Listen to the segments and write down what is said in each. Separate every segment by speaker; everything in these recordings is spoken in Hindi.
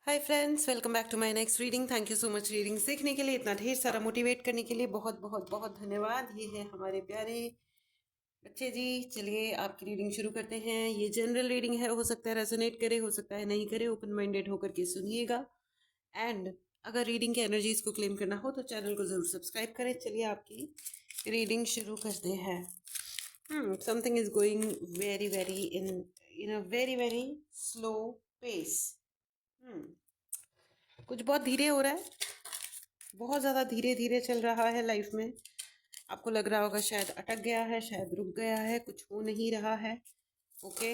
Speaker 1: Hi friends, welcome back to my next reading. Thank you so much reading सीखने के लिए, इतना ढेर सारा मोटिवेट करने के लिए बहुत बहुत बहुत धन्यवाद। ये है हमारे प्यारे बच्चे जी। चलिए आपकी रीडिंग शुरू करते हैं। ये जनरल रीडिंग है, हो सकता है रेजोनेट करे, हो सकता है नहीं करे। ओपन माइंडेड होकर के सुनिएगा। एंड अगर रीडिंग के एनर्जीज को क्लेम करना हो तो चैनल को जरूर सब्सक्राइब करें। चलिए आपकी रीडिंग शुरू करते हैं। Something is going very very in a very very slow pace. कुछ बहुत धीरे हो रहा है, बहुत ज़्यादा धीरे धीरे चल रहा है लाइफ में। आपको लग रहा होगा शायद अटक गया है, शायद रुक गया है, कुछ हो नहीं रहा है। ओके,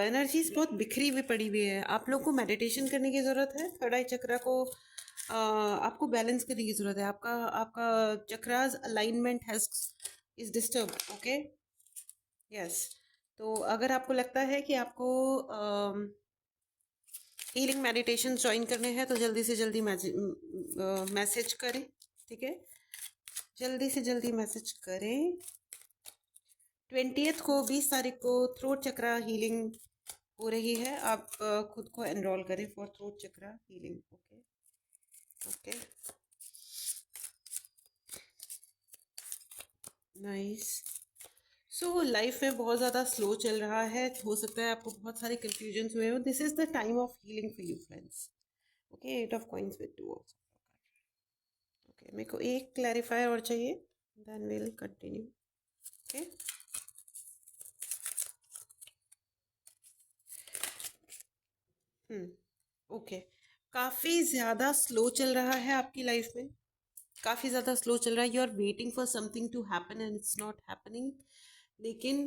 Speaker 1: एनर्जीज बहुत बिखरी हुई पड़ी हुई है। आप लोग को मेडिटेशन करने की ज़रूरत है। थर्ड आई चक्रा को आपको बैलेंस करने की ज़रूरत है। आपका आपका chakras alignment has is disturb. Okay, yes. तो अगर आपको लगता है कि आपको हीलिंग मेडिटेशन ज्वाइन करने हैं तो जल्दी से जल्दी मैसेज करें। ठीक है, जल्दी से जल्दी मैसेज करें। 20th को 20 तारीख को थ्रोट चक्रा हीलिंग हो रही है। आप खुद को एनरोल करें for throat chakra healing. Okay okay, nice. So life में बहुत ज़्यादा स्लो चल रहा है। हो सकता है आपको बहुत सारे कंफ्यूजन हुए हो। This is the time of healing for you friends. Okay, 8 of coins with 2 of. Okay, मेरे को एक क्लैरिफायर और चाहिए, then will continue. Okay, okay. काफ़ी ज़्यादा स्लो चल रहा है आपकी लाइफ में, काफ़ी ज़्यादा स्लो चल रहा है। You are waiting for something to happen and it's not happening. लेकिन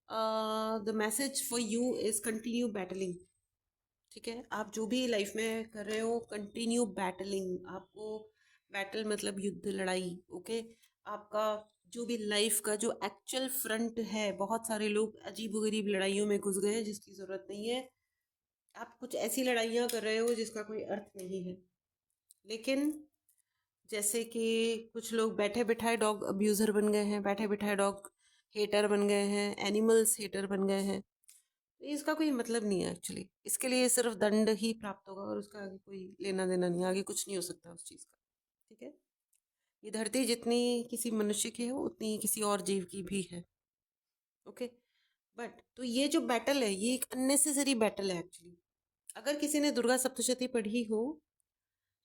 Speaker 1: the message for you is continue battling. ठीक है, आप जो भी लाइफ में कर रहे हो, कंटिन्यू बैटलिंग। आपको बैटल मतलब युद्ध, लड़ाई। ओके, आपका जो भी लाइफ का जो एक्चुअल फ्रंट है, बहुत सारे लोग अजीबोगरीब लड़ाइयों में घुस गए हैं जिसकी ज़रूरत नहीं है। आप कुछ ऐसी लड़ाइयाँ कर रहे हो जिसका कोई अर्थ नहीं है। लेकिन जैसे कि कुछ लोग बैठे बिठाए डॉग अब्यूज़र बन गए हैं, बैठे बिठाए डॉग हेटर बन गए हैं, एनिमल्स हेटर बन गए हैं। तो इसका कोई मतलब नहीं है एक्चुअली। इसके लिए सिर्फ दंड ही प्राप्त होगा और उसका आगे कोई लेना देना नहीं, आगे कुछ नहीं हो सकता उस चीज़ का। ठीक है, ये धरती जितनी किसी मनुष्य की है उतनी ही किसी और जीव की भी है। ओके, बट तो ये जो बैटल है ये एक अननेसेसरी बैटल है एक्चुअली। अगर किसी ने दुर्गा सप्तशती पढ़ी हो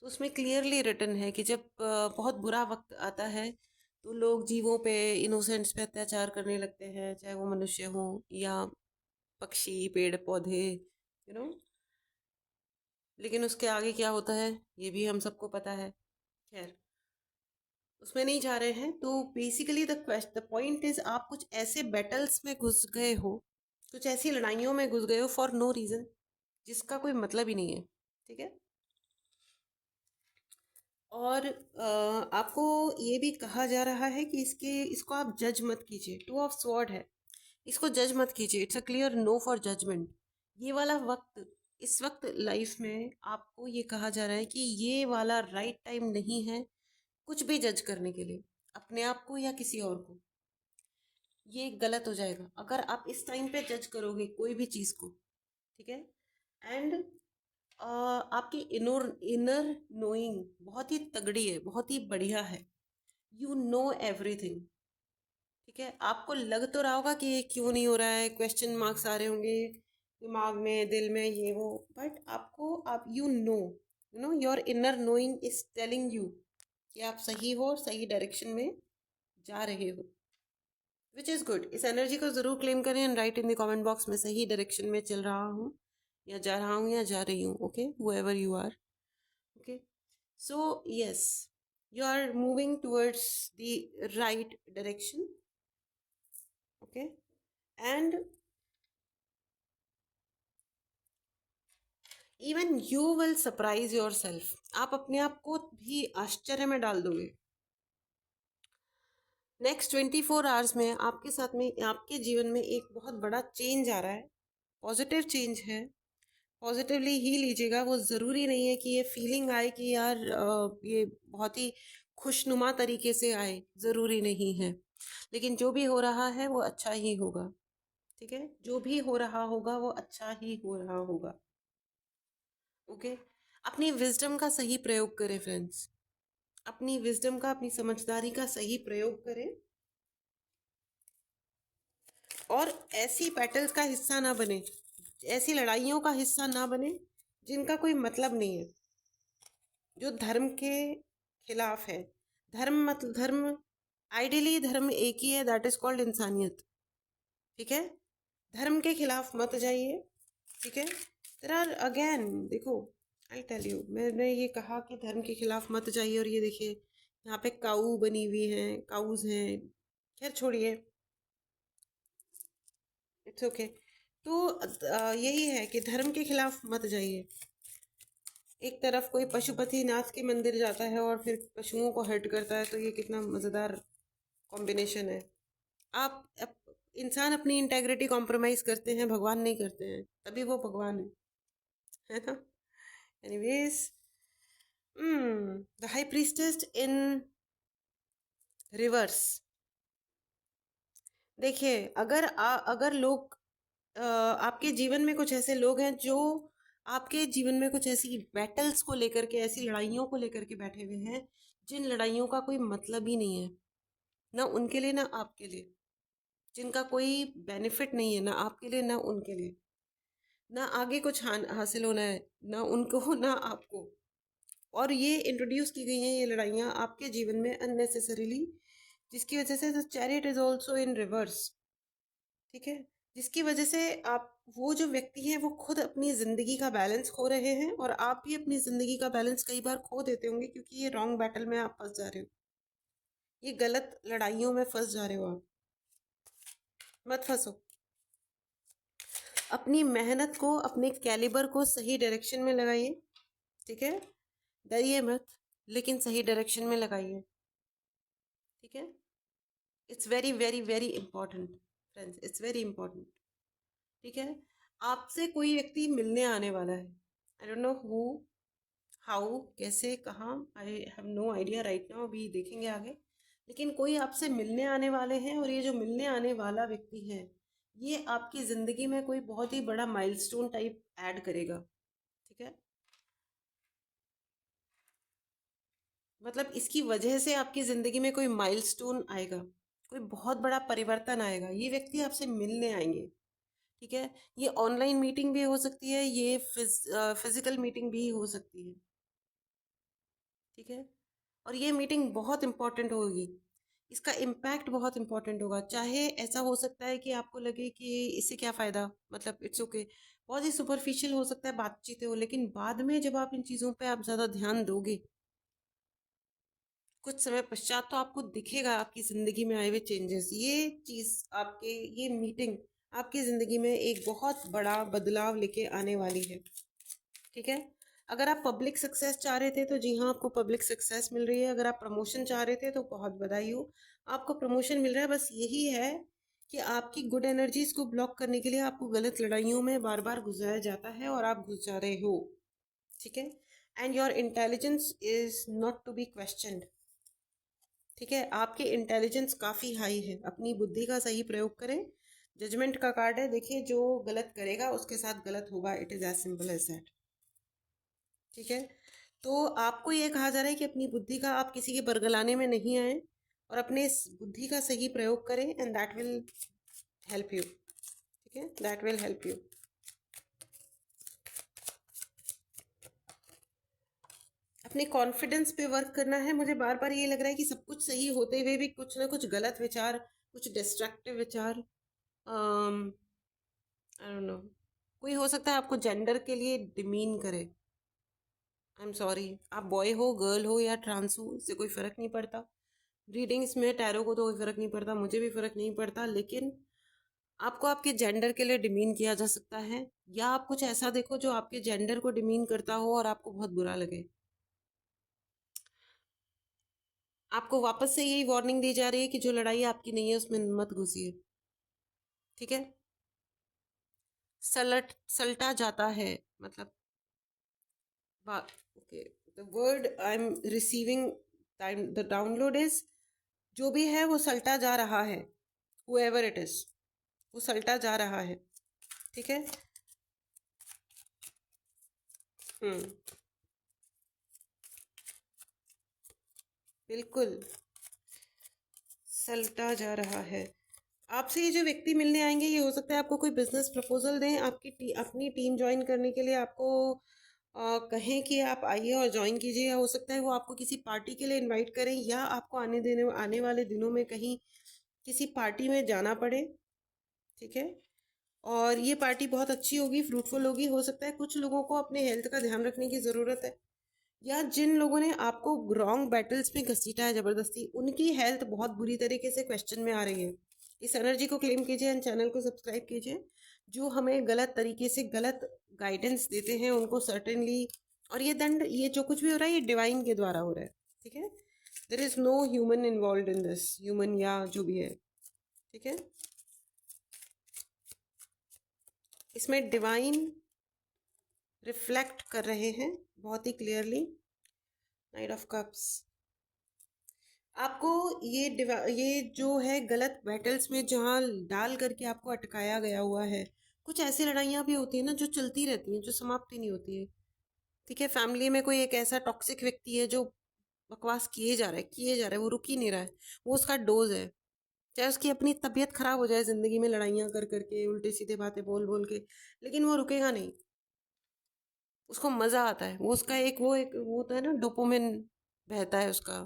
Speaker 1: तो उसमें क्लियरली रिटन है कि जब बहुत बुरा वक्त आता है तो लोग जीवों पे, इनोसेंट्स पे अत्याचार करने लगते हैं, चाहे वो मनुष्य हो या पक्षी, पेड़ पौधे, नो। लेकिन उसके आगे क्या होता है ये भी हम सबको पता है। खैर, उसमें नहीं जा रहे हैं। तो बेसिकली द पॉइंट इज, आप कुछ ऐसे बैटल्स में घुस गए हो, कुछ ऐसी लड़ाइयों में घुस गए हो फॉर नो रीजन, जिसका कोई मतलब ही नहीं है। ठीक है, और आपको ये भी कहा जा रहा है कि इसको आप जज मत कीजिए। 2 ऑफ स्वॉर्ड है, इसको जज मत कीजिए। It's a clear no for judgement. ये वाला वक्त, इस वक्त लाइफ में आपको ये कहा जा रहा है कि ये वाला राइट टाइम नहीं है कुछ भी जज करने के लिए, अपने आप को या किसी और को। ये गलत हो जाएगा अगर आप इस टाइम पे जज करोगे कोई भी चीज़ को। ठीक है, एंड आपकी इनर इनर नोइंग बहुत ही तगड़ी है, बहुत ही बढ़िया है। You know everything. ठीक है, आपको लग तो रहा होगा कि ये क्यों नहीं हो रहा है, क्वेश्चन मार्क्स आ रहे होंगे दिमाग में, दिल में, ये वो, बट आपको, आप you know your inner knowing is telling you कि आप सही हो और सही डायरेक्शन में जा रहे हो, विच इज़ गुड। इस एनर्जी को ज़रूर क्लेम करें and right in the comment box में सही डायरेक्शन में चल रहा हूँ या जा रहा हूँ या जा रही हूँ। Okay, whoever you are. Okay, so yes, you are moving towards the right direction. Okay, and even you will surprise yourself. आप अपने आप को भी आश्चर्य में डाल दोगे। नेक्स्ट 24 आवर्स में आपके साथ में, आपके जीवन में एक बहुत बड़ा चेंज आ रहा है, पॉजिटिव चेंज है। पॉजिटिवली ही लीजिएगा। वो ज़रूरी नहीं है कि ये फीलिंग आए कि यार ये बहुत ही खुशनुमा तरीके से आए, ज़रूरी नहीं है। लेकिन जो भी हो रहा है वो अच्छा ही होगा। ठीक है, जो भी हो रहा होगा वो अच्छा ही हो रहा होगा। ओके, अपनी विजडम का सही प्रयोग करें फ्रेंड्स, अपनी विजडम का, अपनी समझदारी का सही प्रयोग करें, और ऐसी बैटल्स का हिस्सा ना बने, ऐसी लड़ाइयों का हिस्सा ना बने जिनका कोई मतलब नहीं है, जो धर्म के खिलाफ है। धर्म आइडियली धर्म एक ही है, दैट इज कॉल्ड इंसानियत। ठीक है, धर्म के खिलाफ मत जाइए। ठीक है, देयर आर अगेन, देखो आई टेल यू, मैंने ये कहा कि धर्म के खिलाफ मत जाइए, और ये देखिए यहाँ पे काऊ बनी हुई हैं, काउज हैं, खैर छोड़िए, इट्स ओके। तो यही है कि धर्म के खिलाफ मत जाइए। एक तरफ कोई पशुपतिनाथ के मंदिर जाता है और फिर पशुओं को हर्ट करता है, तो ये कितना मज़ेदार कॉम्बिनेशन है। इंसान अपनी इंटेग्रिटी कॉम्प्रोमाइज करते हैं, भगवान नहीं करते हैं, तभी वो भगवान है ना। Anyways, the high priestess in reverse. देखिए, अगर लोग आपके जीवन में कुछ ऐसे लोग हैं जो आपके जीवन में कुछ ऐसी बैटल्स को लेकर के, ऐसी लड़ाइयों को लेकर के बैठे हुए हैं जिन लड़ाइयों का कोई मतलब ही नहीं है, ना उनके लिए ना आपके लिए, जिनका कोई बेनिफिट नहीं है, ना आपके लिए ना उनके लिए, ना आगे कुछ हासिल होना है, ना उनको ना आपको, और ये इंट्रोड्यूस की गई हैं ये लड़ाइयाँ आपके जीवन में अननेसेसरीली, जिसकी वजह से the chariot is also in reverse. ठीक है, जिसकी वजह से आप, वो जो व्यक्ति हैं वो खुद अपनी ज़िंदगी का बैलेंस खो रहे हैं, और आप भी अपनी ज़िंदगी का बैलेंस कई बार खो देते होंगे, क्योंकि ये रॉन्ग बैटल में आप फंस जा रहे हो, ये गलत लड़ाइयों में फंस जा रहे हो आप। मत फंसो, अपनी मेहनत को, अपने कैलिबर को सही डायरेक्शन में लगाइए। ठीक है, डरिए मत, लेकिन सही डायरेक्शन में लगाइए। ठीक है, it's very very very important friends, it's very important. ठीक है, आपसे कोई व्यक्ति मिलने आने वाला है, I don't know who, how, कैसे, कहाँ, I have no idea right now, अभी देखेंगे आगे, लेकिन कोई आपसे मिलने आने वाले हैं, और ये जो मिलने आने वाला व्यक्ति है ये आपकी ज़िंदगी में कोई बहुत ही बड़ा माइलस्टोन टाइप ऐड करेगा। ठीक है, मतलब इसकी वजह से आपकी ज़िंदगी में कोई माइलस्टोन आएगा, कोई बहुत बड़ा परिवर्तन आएगा, ये व्यक्ति आपसे मिलने आएंगे। ठीक है, ये ऑनलाइन मीटिंग भी हो सकती है, ये फिजिकल मीटिंग भी हो सकती है। ठीक है, और ये मीटिंग बहुत इंपॉर्टेंट होगी, इसका इम्पैक्ट बहुत इंपॉर्टेंट होगा। चाहे ऐसा हो सकता है कि आपको लगे कि इससे क्या फ़ायदा, मतलब इट्स ओके, बहुत ही सुपरफिशियल हो सकता है, बातचीतें हो, लेकिन बाद में जब आप इन चीज़ों पे आप ज़्यादा ध्यान दोगे, कुछ समय पश्चात तो आपको दिखेगा आपकी ज़िंदगी में आए हुए चेंजेस। ये चीज़ आपके, ये मीटिंग आपकी ज़िंदगी में एक बहुत बड़ा बदलाव लेके आने वाली है। ठीक है, अगर आप पब्लिक सक्सेस चाह रहे थे तो जी हाँ, आपको पब्लिक सक्सेस मिल रही है। अगर आप प्रमोशन चाह रहे थे तो बहुत बधाई हो, आपको प्रमोशन मिल रहा है। बस यही है कि आपकी गुड एनर्जीज को ब्लॉक करने के लिए आपको गलत लड़ाइयों में बार बार घुसाया जाता है, और आप घुस जा रहे हो। ठीक है, and your intelligence is not to be questioned. ठीक है, आपकी इंटेलिजेंस काफ़ी हाई है, अपनी बुद्धि का सही प्रयोग करें। जजमेंट का कार्ड है, देखिए जो गलत करेगा उसके साथ गलत होगा, it is as simple as that. ठीक है, तो आपको ये कहा जा रहा है कि अपनी बुद्धि का आप किसी के बरगलाने में नहीं आए, और अपने इस बुद्धि का सही प्रयोग करें, and that will help you. ठीक है, दैट विल हेल्प यू। अपने कॉन्फिडेंस पे वर्क करना है। मुझे बार बार ये लग रहा है कि सब कुछ सही होते हुए भी कुछ ना कुछ गलत विचार, कुछ डिस्ट्रक्टिव विचार, आई डोंट नो, कोई हो सकता है आपको जेंडर के लिए डिमीन करे। आई एम सॉरी, आप बॉय हो, गर्ल हो या ट्रांस हो, इससे कोई फ़र्क नहीं पड़ता। रीडिंग्स में टैरो को तो कोई फ़र्क नहीं पड़ता, मुझे भी फ़र्क नहीं पड़ता, लेकिन आपको आपके जेंडर के लिए डिमीन किया जा सकता है, या आप कुछ ऐसा देखो जो आपके जेंडर को डिमीन करता हो और आपको बहुत बुरा लगे। आपको वापस से यही वार्निंग दी जा रही है कि जो लड़ाई आपकी नहीं है उसमें मत घुसिए। ठीक है, सलटा जाता है, मतलब okay, the word I am receiving, the download is, जो भी है वो सलटा जा रहा है, whoever it is। वो सलटा जा रहा है। ठीक है। हम्म। बिल्कुल सलटा जा रहा है। आपसे ये जो व्यक्ति मिलने आएंगे, ये हो सकता है आपको कोई बिजनेस प्रपोजल दें, अपनी टीम ज्वाइन करने के लिए आपको कहें कि आप आइए और ज्वाइन कीजिए, या हो सकता है वो आपको किसी पार्टी के लिए इनवाइट करें, या आपको आने वाले दिनों में कहीं किसी पार्टी में जाना पड़े। ठीक है। और ये पार्टी बहुत अच्छी होगी, फ्रूटफुल होगी। हो सकता है कुछ लोगों को अपने हेल्थ का ध्यान रखने की ज़रूरत है, या जिन लोगों ने आपको रॉन्ग बैटल्स में घसीटा है ज़बरदस्ती, उनकी हेल्थ बहुत बुरी तरीके से क्वेश्चन में आ रही है। इस एनर्जी को क्लेम कीजिए एंड चैनल को सब्सक्राइब कीजिए। जो हमें गलत तरीके से गलत गाइडेंस देते हैं उनको सर्टेनली, और ये दंड, ये जो कुछ भी हो रहा है, ये डिवाइन के द्वारा हो रहा है। ठीक है। There is no human involve in this, human या जो भी है। ठीक है। इसमें डिवाइन रिफ्लेक्ट कर रहे हैं बहुत ही क्लियरली। Night of cups. आपको ये जो है गलत बैटल्स में जहाँ डाल करके आपको अटकाया गया हुआ है, कुछ ऐसी लड़ाइयाँ भी होती है ना जो चलती रहती हैं, जो समाप्ति नहीं होती है। ठीक है। फैमिली में कोई एक ऐसा टॉक्सिक व्यक्ति है जो बकवास किए जा रहा है, वो रुक ही नहीं रहा है। वो उसका डोज है। चाहे उसकी अपनी तबीयत खराब हो जाए जिंदगी में लड़ाइयाँ कर करके, उल्टे सीधे बातें बोल बोल के, लेकिन वो रुकेगा नहीं। उसको मजा आता है। वो उसका वो होता है ना, डोपामिन बहता है उसका।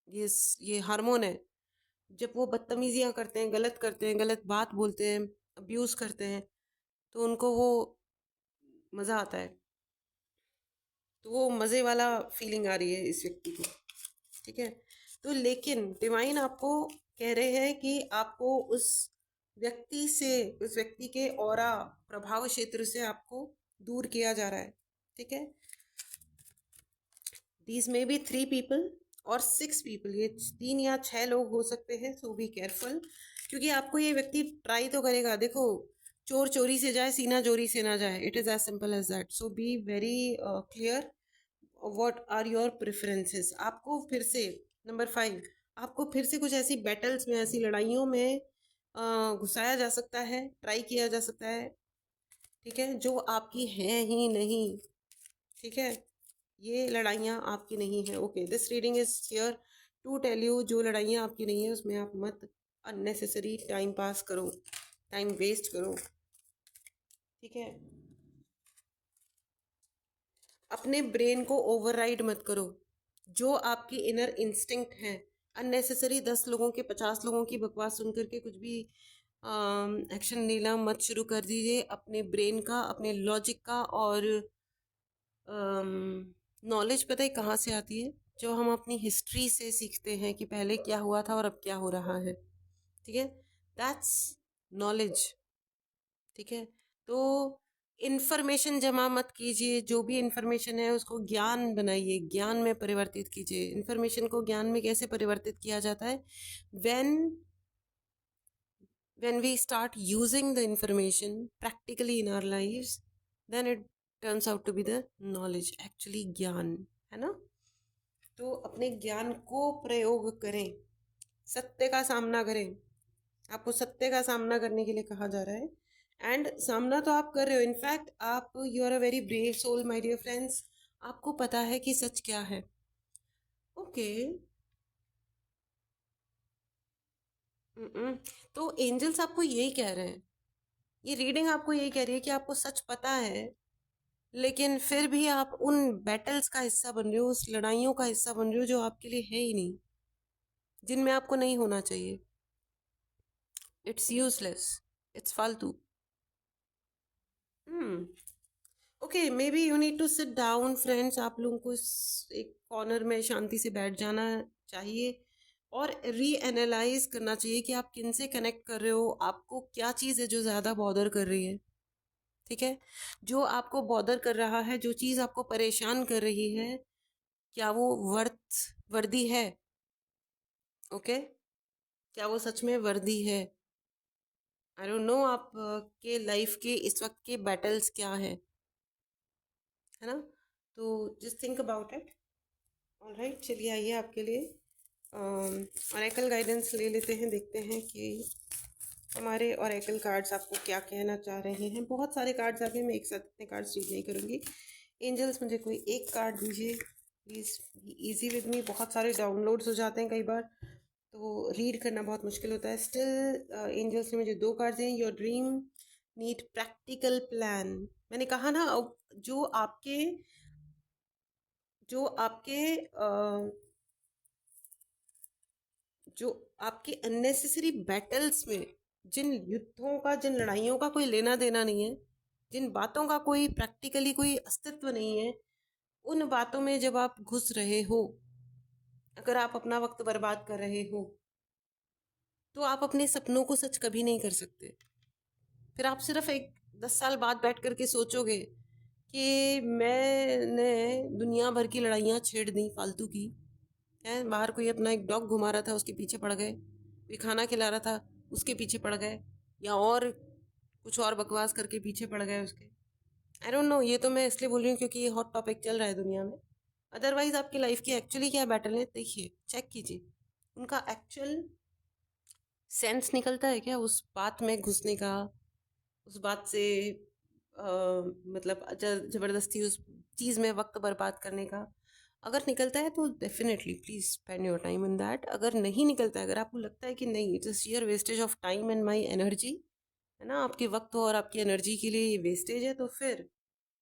Speaker 1: ये ये हार्मोन है। जब वो बदतमीजियां करते हैं, गलत करते हैं, गलत बात बोलते हैं, अब्यूज करते हैं, तो उनको वो मजा आता है। तो वो मजे वाला फीलिंग आ रही है इस व्यक्ति को। ठीक है। तो लेकिन डिवाइन आपको कह रहे हैं कि आपको उस व्यक्ति के ऑरा, प्रभाव क्षेत्र से आपको दूर किया जा रहा है। ठीक है। दीज मे बी 3 पीपल और 6 पीपल, ये 3 या 6 लोग हो सकते हैं। सो बी केयरफुल, क्योंकि आपको ये व्यक्ति ट्राई तो करेगा। देखो, चोर चोरी से जाए, सीना चोरी से ना जाए। It is as simple as that. So be very clear what are your preferences. आपको फिर से नंबर 5, आपको फिर से कुछ ऐसी बैटल्स में, ऐसी लड़ाइयों में घुसाया जा सकता है, ट्राई किया जा सकता है। ठीक है। जो आपकी है ही नहीं। ठीक है। ये लड़ाइयाँ आपकी नहीं है। Okay, this reading is here to tell you, जो लड़ाइयाँ आपकी नहीं है उसमें आप मत अननेसेसरी टाइम पास करो, टाइम वेस्ट करो। ठीक है। अपने ब्रेन को ओवरराइड मत करो। जो आपकी इनर इंस्टिंक्ट है, अननेसेसरी 10 लोगों के 50 लोगों की बकवास सुन करके कुछ भी एक्शन लेना मत शुरू कर दीजिए। अपने ब्रेन का, अपने लॉजिक का और नॉलेज पता है कहाँ से आती है? जो हम अपनी हिस्ट्री से सीखते हैं कि पहले क्या हुआ था और अब क्या हो रहा है। ठीक है। That's knowledge. ठीक है। तो इन्फॉर्मेशन जमा मत कीजिए। जो भी इन्फॉर्मेशन है उसको ज्ञान बनाइए, ज्ञान में परिवर्तित कीजिए। इन्फॉर्मेशन को ज्ञान में कैसे परिवर्तित किया जाता है? When we start using the information practically in our lives, then it turns out to be the knowledge, actually ज्ञान है ना। तो अपने ज्ञान को प्रयोग करें, सत्य का सामना करें। आपको सत्य का सामना करने के लिए कहा जा रहा है, एंड सामना तो आप कर रहे हो। इनफैक्ट आप, you are a very brave soul my dear friends. आपको पता है कि सच क्या है। ओके। तो एंजल्स आपको यही कह रहे हैं, ये रीडिंग आपको यही कह रही है कि आपको सच पता है, लेकिन फिर भी आप उन बैटल्स का हिस्सा बन रहे हो, उस लड़ाइयों का हिस्सा बन रहे हो जो आपके लिए है ही नहीं, जिनमें आपको नहीं होना चाहिए। इट्स यूजलेस, इट्स फालतू। Okay, maybe you need to sit down friends. आप लोगों को एक कॉर्नर में शांति से बैठ जाना चाहिए और री एनालाइज करना चाहिए कि आप किन से कनेक्ट कर रहे हो, आपको क्या चीज़ है जो ज़्यादा बॉदर कर रही है। ठीक है। जो आपको बॉदर कर रहा है, जो चीज़ आपको परेशान कर रही है, क्या वो वर्दी है? ओके। क्या वो सच में वर्दी है? आई डोंट नो आप के लाइफ के इस वक्त के बैटल्स क्या है ना। तो just think about it. Alright, चलिए आइए आपके लिए ऑरेकल गाइडेंस ले लेते हैं। देखते हैं कि हमारे ओरेकल कार्ड्स आपको क्या कहना चाह रहे हैं। बहुत सारे कार्ड्स आ गए, मैं एक साथ इतने कार्ड्स रीड नहीं करूँगी। एंजल्स मुझे कोई एक कार्ड दीजिए प्लीज़, इजी विद मी। बहुत सारे डाउनलोड्स हो जाते हैं कई बार, तो रीड करना बहुत मुश्किल होता है। स्टिल एंजल्स ने मुझे 2 कार्ड्स हैं। Your dream need practical plan. मैंने कहा ना, जो आपके जो आपके जो आपके अननेसेसरी बैटल्स में, जिन युद्धों का, जिन लड़ाइयों का कोई लेना देना नहीं है, जिन बातों का कोई प्रैक्टिकली कोई अस्तित्व नहीं है, उन बातों में जब आप घुस रहे हो, अगर आप अपना वक्त बर्बाद कर रहे हो, तो आप अपने सपनों को सच कभी नहीं कर सकते। फिर आप सिर्फ 10 साल बाद बैठ करके सोचोगे कि मैंने दुनिया भर की लड़ाइयाँ छेड़ दी फालतू की, है। बाहर कोई अपना एक डॉग घुमा रहा था, उसके पीछे पड़ गए। कोई खाना खिला रहा था, उसके पीछे पड़ गए, या और कुछ और बकवास करके पीछे पड़ गए उसके। आई डोंट नो, ये तो मैं इसलिए बोल रही हूँ क्योंकि ये हॉट टॉपिक चल रहा है दुनिया में। अदरवाइज आपकी लाइफ की एक्चुअली क्या बैटल है, देखिए, चेक कीजिए। उनका एक्चुअल सेंस निकलता है क्या उस बात में घुसने का, उस बात से मतलब ज़बरदस्ती उस चीज़ में वक्त बर्बाद करने का? अगर निकलता है तो definitely please spend your time in that. अगर नहीं निकलता है, अगर आपको लगता है कि नहीं, it is share wastage of time and my energy, है ना, आपके वक्त और आपकी एनर्जी के लिए ये वेस्टेज है, तो फिर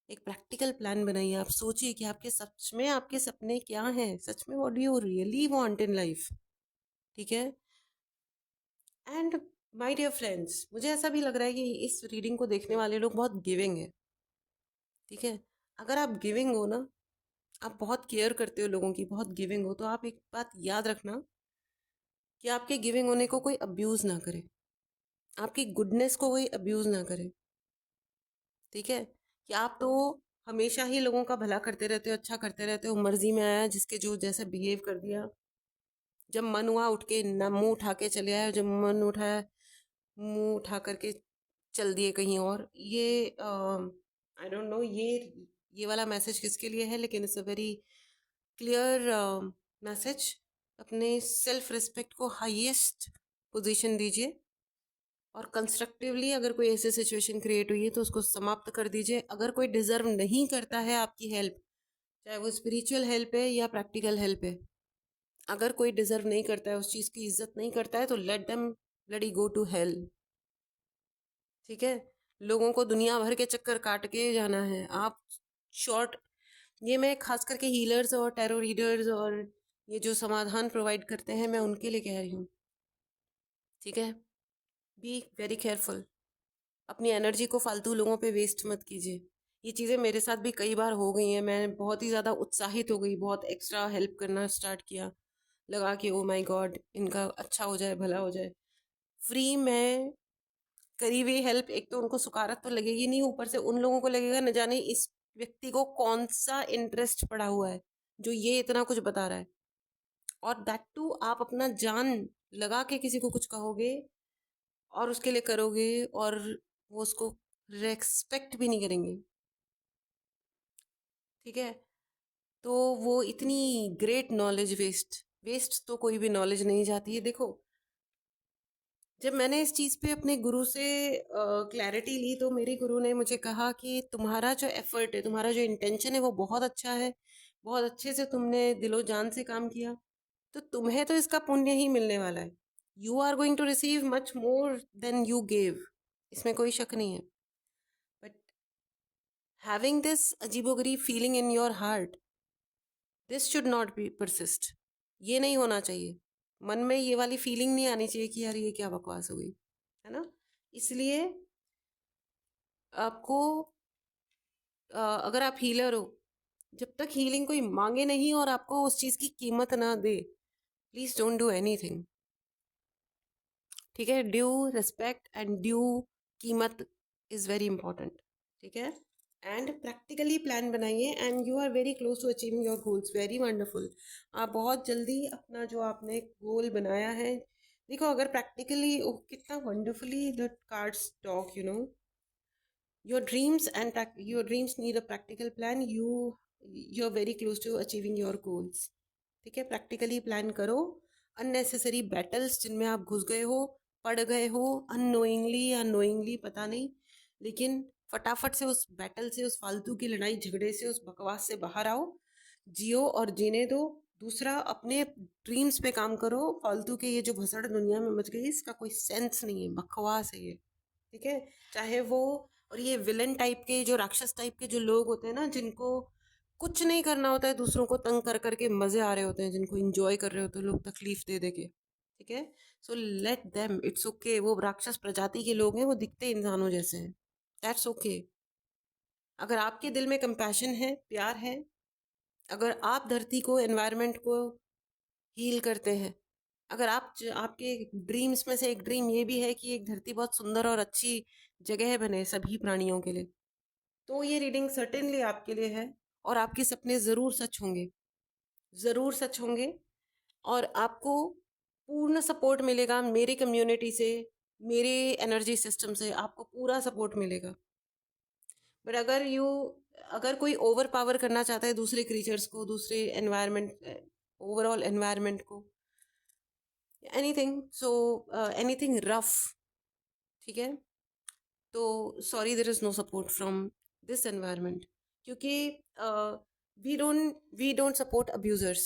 Speaker 1: एक प्रैक्टिकल प्लान बनाइए। आप सोचिए कि आपके सच में आपके सपने क्या हैं, सच में what do you really want in life. ठीक है। एंड माय डियर फ्रेंड्स, मुझे ऐसा भी लग रहा है कि इस रीडिंग को देखने वाले लोग बहुत गिविंग है। ठीक है। अगर आप गिविंग हो ना, आप बहुत केयर करते हो लोगों की, बहुत गिविंग हो, तो आप एक बात याद रखना कि आपके गिविंग होने को कोई अब्यूज़ ना करे, आपकी गुडनेस को कोई अब्यूज़ ना करे। ठीक है। कि आप तो हमेशा ही लोगों का भला करते रहते हो, अच्छा करते रहते हो, मर्जी में आया जिसके जो जैसे बिहेव कर दिया। जब मन हुआ उठ के ना मुंह उठा के चले आए, जब मन उठाया मुंह उठा करके चल दिए कहीं और। ये आई डोंट नो ये वाला मैसेज किसके लिए है, लेकिन it's a very clear message. अपने सेल्फ रिस्पेक्ट को हाईएस्ट पोजीशन दीजिए, और कंस्ट्रक्टिवली अगर कोई ऐसी सिचुएशन क्रिएट हुई है तो उसको समाप्त कर दीजिए। अगर कोई डिजर्व नहीं करता है आपकी हेल्प, चाहे वो स्पिरिचुअल हेल्प है या प्रैक्टिकल हेल्प है, अगर कोई डिजर्व नहीं करता है, उस चीज़ की इज्जत नहीं करता है, तो let them bloody go to hell. ठीक है। लोगों को दुनिया भर के चक्कर काट के जाना है। आप शॉर्ट, ये मैं खास करके हीलर्स और टैरो रीडर्स और ये जो समाधान प्रोवाइड करते हैं, मैं उनके लिए कह रही हूँ। ठीक है। Be very careful. अपनी एनर्जी को फालतू लोगों पे वेस्ट मत कीजिए। ये चीज़ें मेरे साथ भी कई बार हो गई हैं। मैं बहुत ही ज़्यादा उत्साहित हो गई, बहुत एक्स्ट्रा हेल्प करना स्टार्ट किया, लगा कि ओ माय गॉड इनका अच्छा हो जाए, भला हो जाए। फ्री में करी हुई हेल्प, एक तो उनको सुकारत तो लगेगी नहीं, ऊपर से उन लोगों को लगेगा न जाने इस व्यक्ति को कौन सा इंटरेस्ट पड़ा हुआ है जो ये इतना कुछ बता रहा है। और दैट टू आप अपना जान लगा के किसी को कुछ कहोगे और उसके लिए करोगे, और वो उसको रेस्पेक्ट भी नहीं करेंगे। ठीक है। तो वो इतनी ग्रेट नॉलेज वेस्ट, वेस्ट तो कोई भी नॉलेज नहीं जाती है। देखो, जब मैंने इस चीज़ पे अपने गुरु से क्लैरिटी ली, तो मेरे गुरु ने मुझे कहा कि तुम्हारा जो एफर्ट है, तुम्हारा जो इंटेंशन है, वो बहुत अच्छा है, बहुत अच्छे से तुमने दिलो जान से काम किया, तो तुम्हें तो इसका पुण्य ही मिलने वाला है। You are going to receive much more than you gave, इसमें कोई शक नहीं है। बट हैविंग दिस अजीबोगरीब feeling in your heart, this should not be persist. ये नहीं होना चाहिए। मन में ये वाली फीलिंग नहीं आनी चाहिए कि यार ये क्या बकवास हो गई, है ना। इसलिए आपको अगर आप हीलर हो, जब तक हीलिंग कोई मांगे नहीं और आपको उस चीज़ की कीमत ना दे, प्लीज़ डोंट डू एनीथिंग। ठीक है। ड्यू रिस्पेक्ट एंड ड्यू कीमत इज़ वेरी इंपॉर्टेंट। ठीक है। एंड प्रैक्टिकली प्लान बनाइए, and you are very close to achieving your goals. Very wonderful. आप बहुत जल्दी अपना जो आपने गोल बनाया है, देखो, अगर प्रैक्टिकली, कितना wonderfully the cards talk, you know, your dreams need a practical plan. You're very close to achieving your goals. ठीक है। प्रैक्टिकली प्लान करो। अननेसेसरी बैटल्स जिनमें आप घुस गए हो, पड़ गए हो, अननोइंगली या नोइंगली पता नहीं, लेकिन फटाफट से उस बैटल से, उस फालतू की लड़ाई झगड़े से, उस बकवास से बाहर आओ, जियो और जीने दो। दूसरा, अपने ड्रीम्स पे काम करो। फालतू के ये जो भसड़ दुनिया में मच गई, इसका कोई सेंस नहीं है, बकवास है ये, ठीक है। चाहे वो, और ये विलन टाइप के, जो राक्षस टाइप के जो लोग होते हैं ना, जिनको कुछ नहीं करना होता है, दूसरों को तंग कर करके मजे आ रहे होते हैं, जिनको इंजॉय कर रहे होते हैं लोग तकलीफ दे दे के, ठीक है। So let them, it's okay. वो राक्षस प्रजाति के लोग हैं, वो दिखते इंसानों जैसे हैं, दैट्स ओके। अगर आपके दिल में कंपैशन है, प्यार है, अगर आप धरती को, एनवायरनमेंट को हील करते हैं, अगर आपके ड्रीम्स में से एक ड्रीम ये भी है कि एक धरती बहुत सुंदर और अच्छी जगह बने सभी प्राणियों के लिए, तो ये रीडिंग सर्टेनली आपके लिए है। और आपके सपने ज़रूर सच होंगे, ज़रूर सच होंगे। और आपको पूर्ण सपोर्ट मिलेगा मेरी कम्युनिटी से, मेरे एनर्जी सिस्टम से आपको पूरा सपोर्ट मिलेगा। बट अगर कोई ओवर पावर करना चाहता है दूसरे क्रीचर्स को, दूसरे एनवायरनमेंट, ओवरऑल एनवायरनमेंट को, एनीथिंग, सो एनीथिंग रफ, ठीक है, तो sorry, there is no support from this environment, क्योंकि we don't support abusers.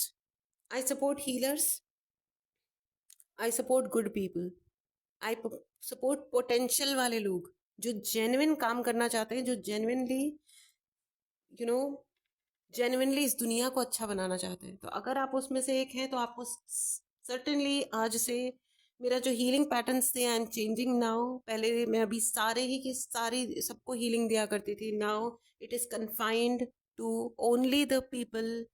Speaker 1: I support healers, I support good people, I support potential वाले लोग, जो जेन्युइन काम करना चाहते हैं, जो जेन्युइनली, यू नो जेन्युइनली इस दुनिया को अच्छा बनाना चाहते हैं। तो अगर आप उसमें से एक हैं, तो आपको सर्टेनली आज से, मेरा जो हीलिंग पैटर्न्स थे, आई एम चेंजिंग नाउ। पहले मैं अभी सारे ही की सारी सबको हीलिंग दिया करती थी, now it is confined to only the people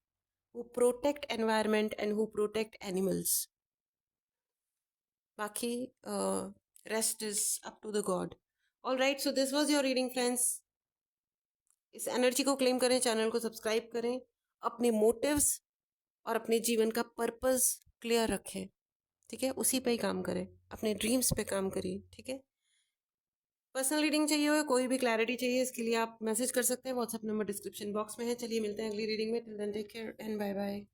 Speaker 1: who protect environment and who protect animals. बाकी rest is up to the god. All right, so this was your reading friends. इस एनर्जी को क्लेम करें, चैनल को सब्सक्राइब करें, अपने मोटिव्स और अपने जीवन का पर्पस क्लियर रखें, ठीक है, उसी पे ही काम करें, अपने ड्रीम्स पे काम करिए, ठीक है। पर्सनल रीडिंग चाहिए हो, कोई भी क्लैरिटी चाहिए, इसके लिए आप मैसेज कर सकते हैं, व्हाट्सएप नंबर डिस्क्रिप्शन बॉक्स में है। चलिए मिलते हैं अगली रीडिंग में, till then take care and bye bye.